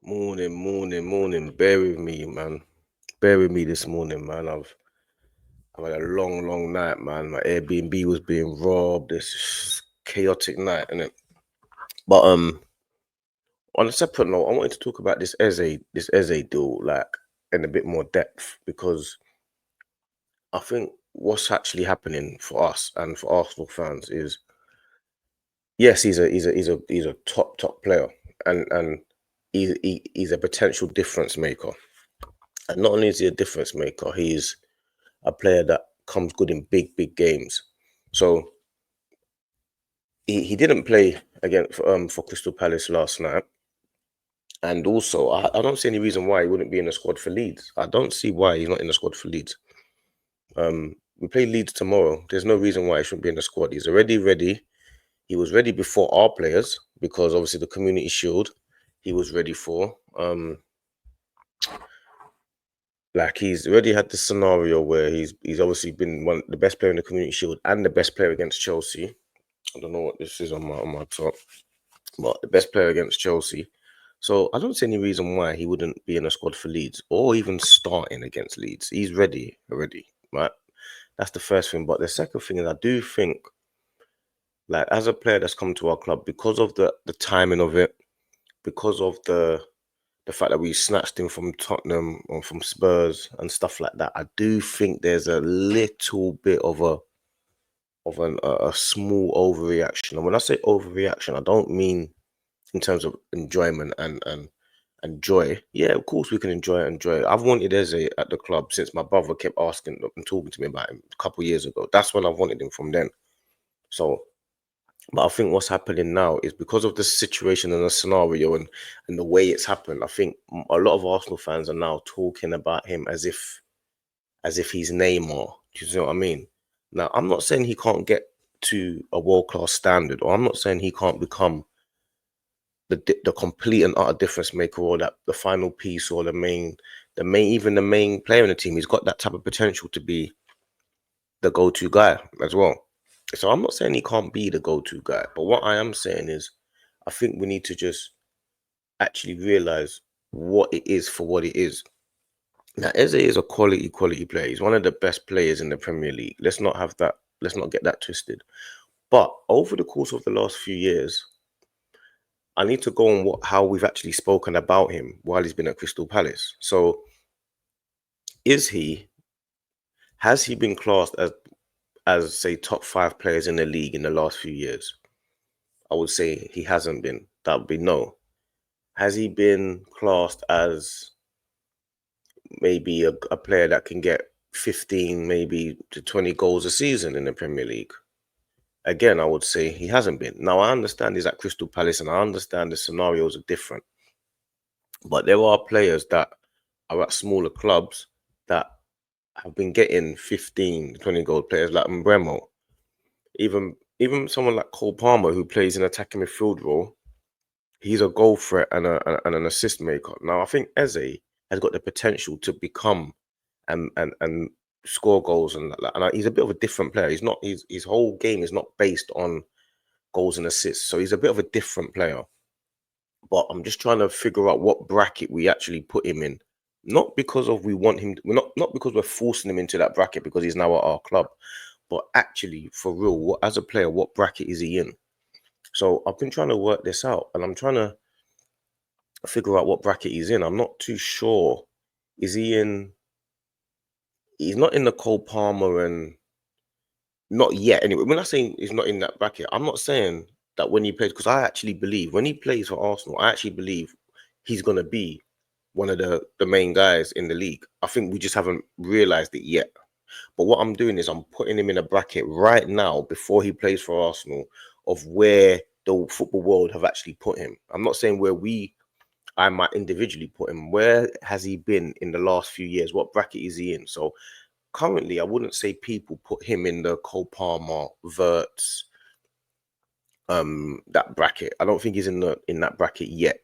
Morning. Bear with me, man. Bear with me this morning, man. I've had a long night, man. My Airbnb was being robbed. This chaotic night, innit? But on a separate note, I wanted to talk about this EZE deal, like in a bit more depth, because I think what's actually happening for us and for Arsenal fans is, yes, he's a top player, and he's a potential difference maker. And not only is he a difference maker, he's a player that comes good in big games. So he didn't play again for Crystal Palace last night. And also, I don't see any reason why he wouldn't be in the squad for Leeds. I don't see why he's not in the squad for Leeds. We play Leeds tomorrow. There's no reason why he shouldn't be in the squad. He's already ready. He was ready before our players, because obviously the Community Shield he was ready for. Like, he's already had this scenario where he's obviously been the best player in the Community Shield and the best player against Chelsea. I don't know what this is on my top, but the best player against Chelsea. So I don't see any reason why he wouldn't be in a squad for Leeds or even starting against Leeds. He's ready already, right? That's the first thing. But the second thing is, I do think, like, as a player that's come to our club, because of the timing of it, because of the fact that we snatched him from Tottenham or from Spurs and stuff like that, I do think there's a little bit of a small overreaction. And when I say overreaction, I don't mean in terms of enjoyment and joy. Yeah, of course we can enjoy it. I've wanted Eze at the club since my brother kept asking and talking to me about him a couple of years ago. That's when I wanted him, from then. So, but I think what's happening now is because of the situation and the scenario and the way it's happened. I think a lot of Arsenal fans are now talking about him as if he's Neymar. Do you see what I mean? Now, I'm not saying he can't get to a world-class standard, or I'm not saying he can't become the complete and utter difference maker, or that the final piece, or the main player in the team. He's got that type of potential to be the go-to guy as well. So I'm not saying he can't be the go-to guy, but what I am saying is, I think we need to just actually realize what it is for what it is. Now, Eze is a quality player. He's one of the best players in the Premier League. Let's not get that twisted. But over the course of the last few years, I need to go on how we've actually spoken about him while he's been at Crystal Palace. So, has he been classed as say top 5 players in the league in the last few years? I would say he hasn't been. That would be no. Has he been classed as maybe a player that can get 15, maybe to 20 goals a season in the Premier League? Again, I would say he hasn't been. Now, I understand he's at Crystal Palace, and I understand the scenarios are different. But there are players that are at smaller clubs that have been getting 15, 20 goal players, like Mbremo. Even someone like Cole Palmer, who plays an attacking midfield role, he's a goal threat and an assist maker. Now, I think Eze has got the potential to become and score goals, and he's a bit of a different player. He's not his whole game is not based on goals and assists, so he's a bit of a different player. But I'm just trying to figure out what bracket we actually put him in. Not because we want him, not because we're forcing him into that bracket because he's now at our club, but actually, for real, as a player, what bracket is he in? So I've been trying to work this out, and I'm trying to figure out what bracket he's in. I'm not too sure. Is he in? He's not in the Cole Palmer, and not yet. Anyway, when I say he's not in that bracket, I'm not saying that when he plays, because I actually believe when he plays for Arsenal, I actually believe he's going to be one of the main guys in the league. I think we just haven't realized it yet. But what I'm doing is I'm putting him in a bracket right now before he plays for Arsenal of where the football world have actually put him. I'm not saying where I might individually put him. Where has he been in the last few years? What bracket is he in? So currently, I wouldn't say people put him in the Cole Palmer, Verts, that bracket. I don't think he's in that bracket yet.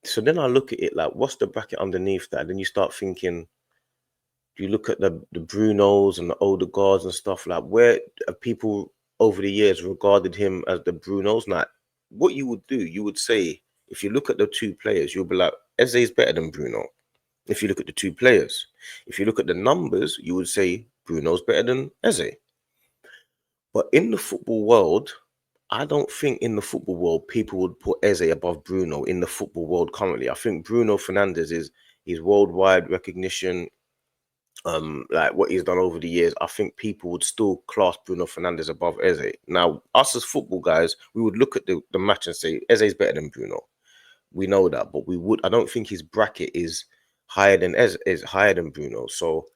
So then I look at it like, what's the bracket underneath that? Then you start thinking, you look at the Brunos and the Odegaards and stuff, like, where have people over the years regarded him as the Brunos? Now, what you would do, you would say If you look at the two players, you'll be like, Eze is better than Bruno. If you look at the two players, if you look at the numbers, you would say Bruno's better than Eze. But in the football world, I don't think in the football world people would put Eze above Bruno in the football world currently. I think Bruno Fernandes is his worldwide recognition, like what he's done over the years. I think people would still class Bruno Fernandes above Eze. Now, us as football guys, we would look at the match and say Eze is better than Bruno. We know that, but I don't think his bracket is higher than Eze, is higher than Bruno. So,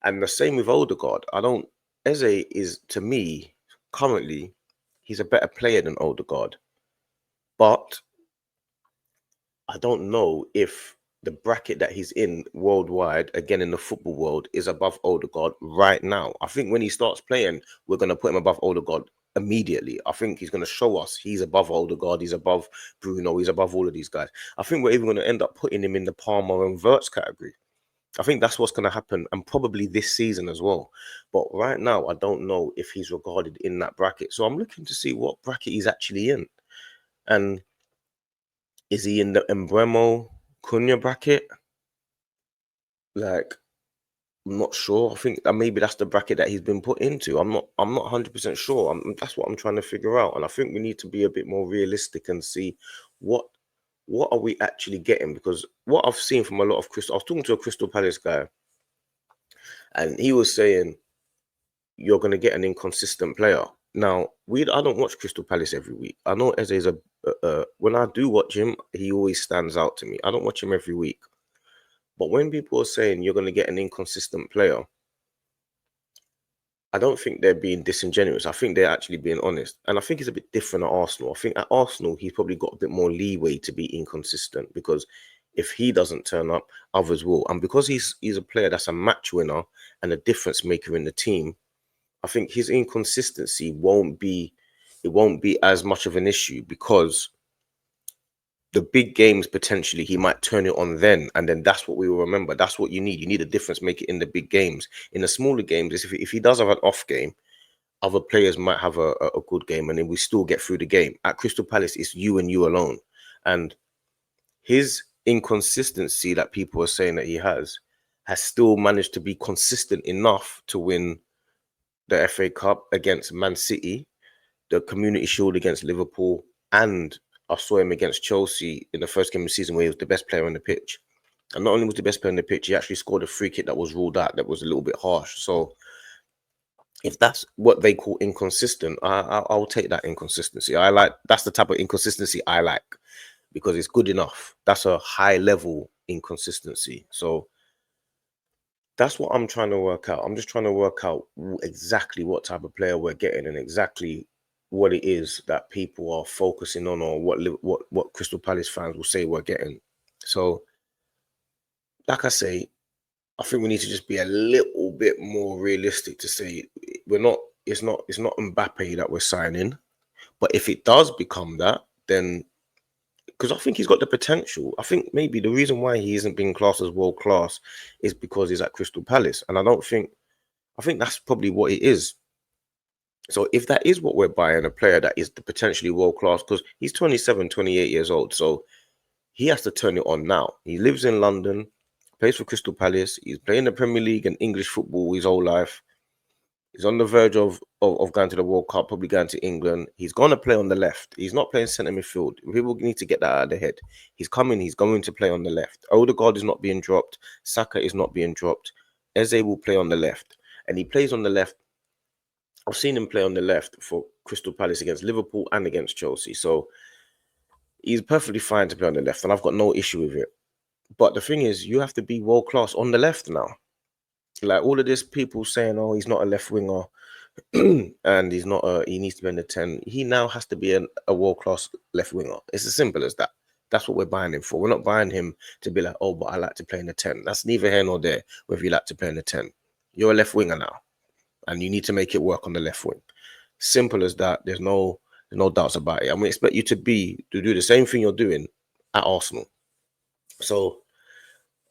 and the same with Odegaard. Eze is, to me, currently, he's a better player than Odegaard. But I don't know if the bracket that he's in worldwide, again in the football world, is above Odegaard right now. I think when he starts playing, we're going to put him above Odegaard immediately. I think he's going to show us he's above Odegaard, he's above Bruno, he's above all of these guys. I think we're even going to end up putting him in the Palmer and Wirtz category. I think that's what's going to happen, and probably this season as well. But right now, I don't know if he's regarded in that bracket. So I'm looking to see what bracket he's actually in. And is he in the Embremo Cunha bracket? Like, I'm not sure. I think that maybe that's the bracket that he's been put into. I'm not 100% sure. That's what I'm trying to figure out. And I think we need to be a bit more realistic and see what are we actually getting, because what I've seen from a lot of I was talking to a Crystal Palace guy, and he was saying you're going to get an inconsistent player. Now, I don't watch Crystal Palace every week. I know Eze is when I do watch him, he always stands out to me. I don't watch him every week. But when people are saying you're going to get an inconsistent player, I don't think they're being disingenuous. I think they're actually being honest. And I think it's a bit different at Arsenal. I think at Arsenal, he's probably got a bit more leeway to be inconsistent, because if he doesn't turn up, others will. And because he's a player that's a match winner and a difference maker in the team, I think his inconsistency won't be as much of an issue, because the big games, potentially he might turn it on then, and then that's what we will remember. That's what you need. You need a difference maker in the big games. In the smaller games, if he does have an off game, other players might have a good game, and then we still get through the game. At Crystal Palace, it's you and you alone. And his inconsistency that people are saying that he has still managed to be consistent enough to win the FA Cup against Man City, the Community Shield against Liverpool, and I saw him against Chelsea in the first game of the season where he was the best player on the pitch. And not only was the best player on the pitch, he actually scored a free kick that was ruled out, that was a little bit harsh. So if that's what they call inconsistent, I'll take that inconsistency. That's the type of inconsistency I like, because it's good enough. That's a high level inconsistency. So that's what I'm trying to work out. I'm just trying to work out exactly what type of player we're getting, and exactly what it is that people are focusing on, or what Crystal Palace fans will say we're getting. So, like I say, I think we need to just be a little bit more realistic to say it's not Mbappe that we're signing. But if it does become that, then, because I think he's got the potential. I think maybe the reason why he isn't being classed as world class is because he's at Crystal Palace. And I think that's probably what it is. So if that is what we're buying, a player that is the potentially world class, because he's 27, 28 years old. So he has to turn it on now. He lives in London, plays for Crystal Palace. He's playing the Premier League and English football his whole life. He's on the verge of going to the World Cup, probably going to England. He's going to play on the left. He's not playing centre midfield. People need to get that out of their head. He's going to play on the left. Odegaard is not being dropped. Saka is not being dropped. Eze will play on the left. And he plays on the left. I've seen him play on the left for Crystal Palace against Liverpool and against Chelsea. So he's perfectly fine to play on the left, and I've got no issue with it. But the thing is, you have to be world class on the left now. Like all of this, people saying, "Oh, he's not a left winger," and he needs to be in the 10. He now has to be a world class left winger. It's as simple as that. That's what we're buying him for. We're not buying him to be like, "Oh, but I like to play in the 10." That's neither here nor there. Whether you like to play in the 10, you're a left winger now, and you need to make it work on the left wing. Simple as that. There's no doubts about it. And we expect you to do the same thing you're doing at Arsenal. So,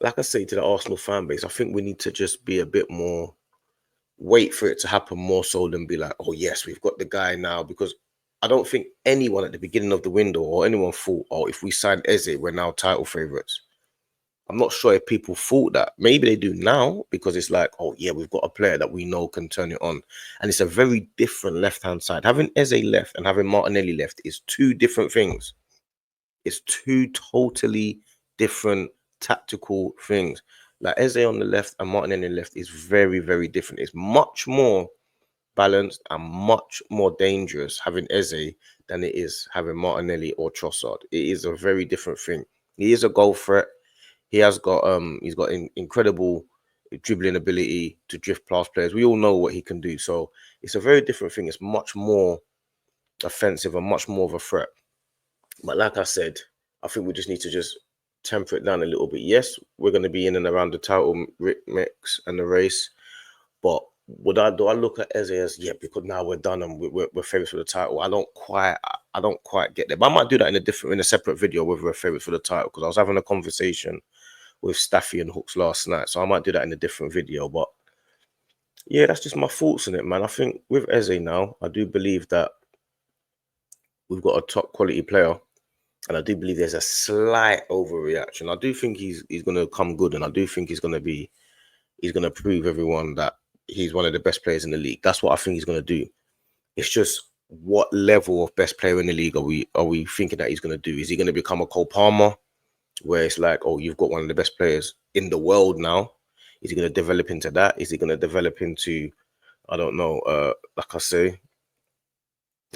like I say to the Arsenal fan base, I think we need to just be a bit more, wait for it to happen more so than be like, oh yes, we've got the guy now. Because I don't think anyone at the beginning of the window or anyone thought, oh, if we sign Eze, we're now title favourites. I'm not sure if people thought that. Maybe they do now because it's like, oh yeah, we've got a player that we know can turn it on. And it's a very different left-hand side. Having Eze left and having Martinelli left is two different things. It's two totally different tactical things. Like Eze on the left and Martinelli on the left is very, very different. It's much more balanced and much more dangerous having Eze than it is having Martinelli or Trossard. It is a very different thing. He is a goal threat. He's got incredible dribbling ability to drift past players. We all know what he can do. So it's a very different thing. It's much more offensive and much more of a threat. But like I said, I think we just need to just temper it down a little bit. Yes, we're going to be in and around the title mix and the race. But do I look at Eze as, yeah, because now we're done and we're favourites for the title? I don't quite get there. But I might do that in a separate video whether we're favourites for the title, because I was having a conversation with Staffy and Hooks last night. So I might do that in a different video. But yeah, that's just my thoughts on it, man. I think with Eze now, I do believe that we've got a top quality player. And I do believe there's a slight overreaction. I do think he's going to come good. And I do think he's going to prove everyone that he's one of the best players in the league. That's what I think he's going to do. It's just what level of best player in the league are we thinking that he's going to do? Is he going to become a Cole Palmer, where it's like, oh, you've got one of the best players in the world now? Is he going to develop into that? Is he going to develop into, I don't know, like I say,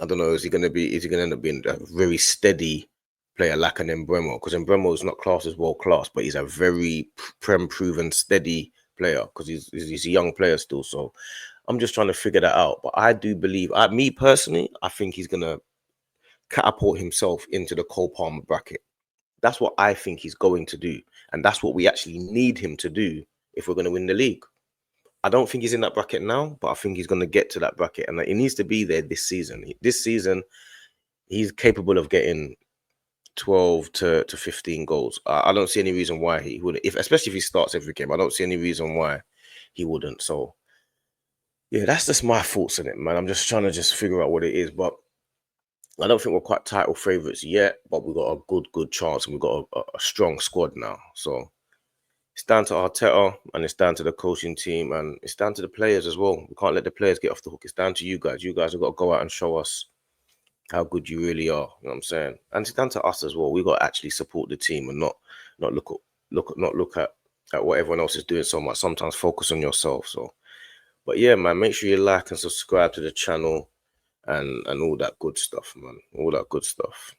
I don't know, is he going to end up being a very steady player like an Embremo? Because Embremo is not classed as world class, but he's a very proven steady player because he's a young player still. So I'm just trying to figure that out. But I do believe, me personally, I think he's going to catapult himself into the Cole Palmer bracket. That's what I think he's going to do. And that's what we actually need him to do if we're going to win the league. I don't think he's in that bracket now, but I think he's going to get to that bracket. And he needs to be there this season. This season, he's capable of getting 12 to 15 goals. I don't see any reason why he wouldn't, especially if he starts every game. I don't see any reason why he wouldn't. So, yeah, that's just my thoughts on it, man. I'm just trying to figure out what it is. But I don't think we're quite title favourites yet, but we've got a good chance and we've got a strong squad now. So it's down to Arteta and it's down to the coaching team and it's down to the players as well. We can't let the players get off the hook. It's down to you guys. You guys have got to go out and show us how good you really are. You know what I'm saying? And it's down to us as well. We got to actually support the team and not look at what everyone else is doing so much. Sometimes focus on yourself. So, but yeah, man, make sure you like and subscribe to the channel and all that good stuff, man. All that good stuff.